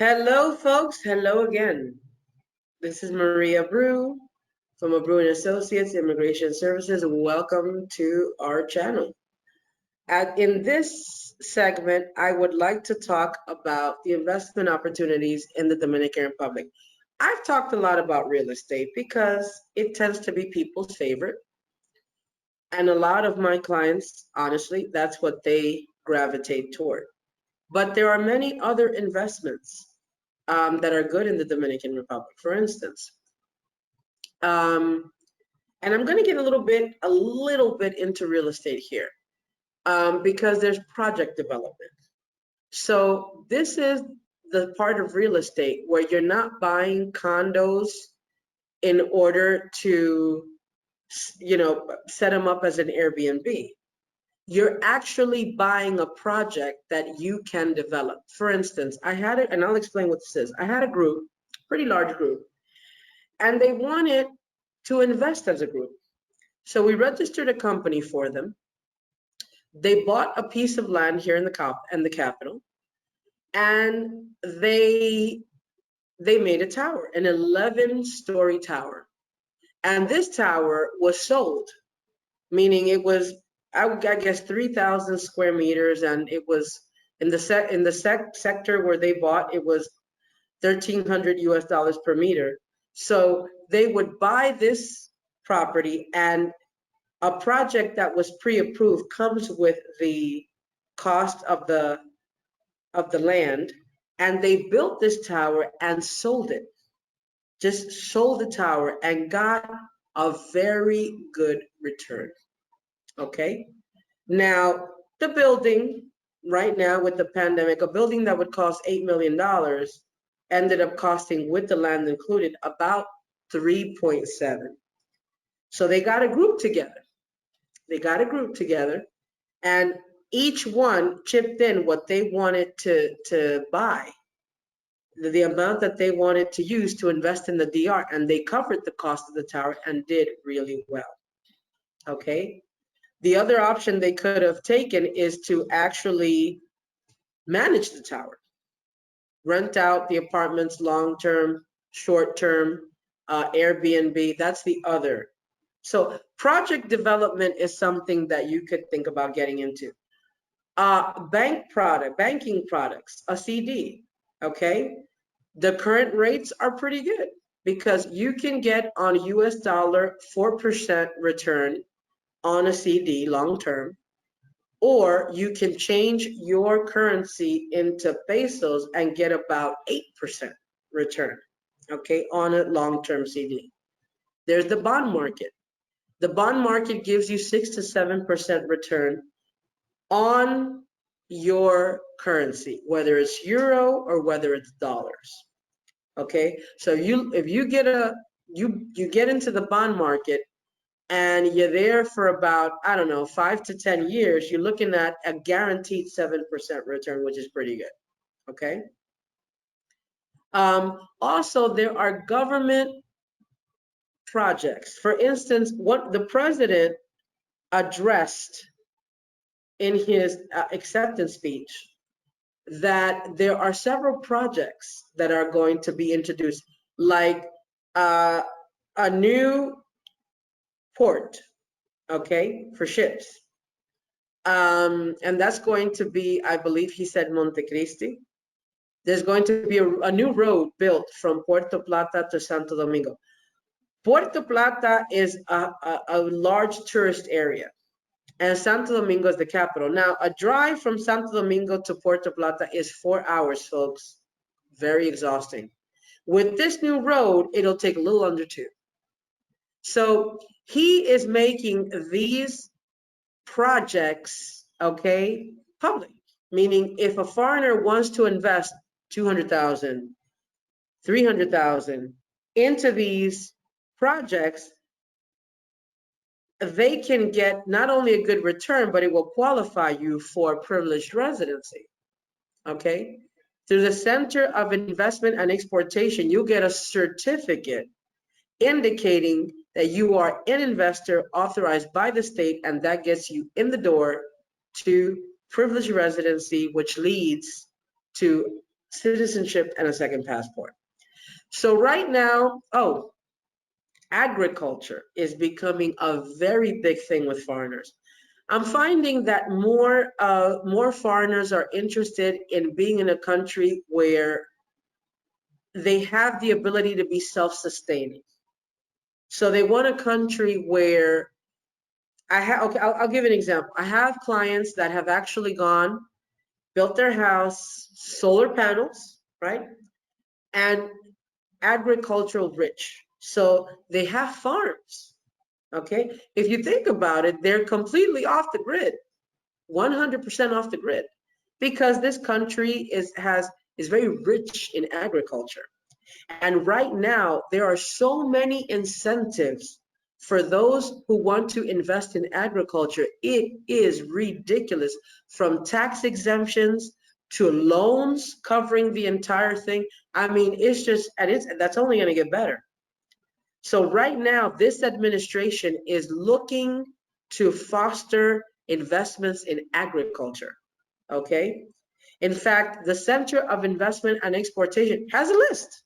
Hello, folks. Hello again. This is Maria Brew from Brew and Associates Immigration Services. Welcome to our channel. In this segment, I would like to talk about the investment opportunities in the Dominican Republic. I've talked a lot about real estate because it tends to be people's favorite. And a lot of my clients, honestly, that's what they gravitate toward. But there are many other investments that are good in the Dominican Republic. For instance, um, and I'm going to get a little bit into real estate here because there's project development. So this is the part of real estate where you're not buying condos in order to, set them up as an Airbnb. You're actually buying a project that you can develop. For instance, I had it, and I'll explain what this is. I had a group, pretty large group, and they wanted to invest as a group. So we registered a company for them. They bought a piece of land here in the capital, and they made a tower, an 11-story tower. And this tower was sold, meaning it was, I guess, 3,000 square meters, and it was in the sector where they bought, it was 1,300 US dollars per meter. So they would buy this property, and a project that was pre-approved comes with the cost of the land, and they built this tower and sold it. Just sold the tower and got a very good return. Okay. Now, the building right now with the pandemic, a building that would cost $8 million ended up costing, with the land included, about 3.7. So they got a group together. They got a group together, and each one chipped in what they wanted to buy, the amount that they wanted to use to invest in the DR, and they covered the cost of the tower and did really well. Okay. The other option they could have taken is to actually manage the tower, rent out the apartments long-term, short-term, Airbnb. That's the other. So project development is something that you could think about getting into. Banking products, a CD, okay? The current rates are pretty good because you can get on US dollar 4% return on a CD long term, or you can change your currency into pesos and get about 8% return, okay, on a long-term CD. There's the bond market. The bond market gives you 6 to 7% return on your currency, whether it's euro or whether it's dollars. Okay, so if you get you get into the bond market and you're there for about, I don't know, 5 to 10 years, you're looking at a guaranteed 7% return, which is pretty good. Okay. Also, there are government projects. For instance, what the president addressed in his acceptance speech, that there are several projects that are going to be introduced, like uh, a new port, okay, for ships. And that's going to be, I believe he said, Montecristi. There's going to be a new road built from Puerto Plata to Santo Domingo. Puerto Plata is a large tourist area, and Santo Domingo is the capital. Now, a drive from Santo Domingo to Puerto Plata is 4 hours, folks. Very exhausting. With this new road, it'll take a little under 2. So he is making these projects, okay, public, meaning if a foreigner wants to invest 200,000, 300,000 into these projects, they can get not only a good return, but it will qualify you for privileged residency. Okay. Through the Center of Investment and Exportation, you'll get a certificate indicating that you are an investor authorized by the state, and that gets you in the door to privileged residency, which leads to citizenship and a second passport. So right now, agriculture is becoming a very big thing with foreigners. I'm finding that more foreigners are interested in being in a country where they have the ability to be self-sustaining. So they want a country where okay, I'll give an example. I have clients that have actually gone, built their house, solar panels, right? And agricultural rich. So they have farms, okay? If you think about it, they're completely off the grid, 100% off the grid, because this country is very rich in agriculture. And right now, there are so many incentives for those who want to invest in agriculture. It is ridiculous, from tax exemptions to loans covering the entire thing. I mean, it's just, and that's only going to get better. So right now, this administration is looking to foster investments in agriculture, okay? In fact, the Center of Investment and Exportation has a list.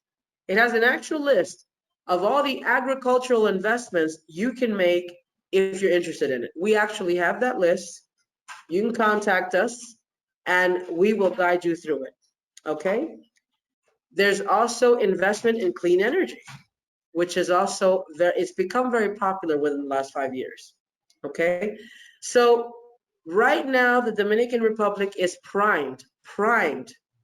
It has an actual list of all the agricultural investments you can make if you're interested in it. We actually have that list. You can contact us and we will guide you through it, okay? There's also investment in clean energy, which is also it's become very popular within the last 5 years, okay? So right now, the Dominican Republic is primed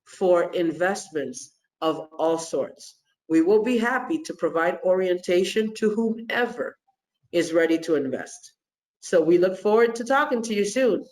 for investments of all sorts. We will be happy to provide orientation to whomever is ready to invest. So we look forward to talking to you soon.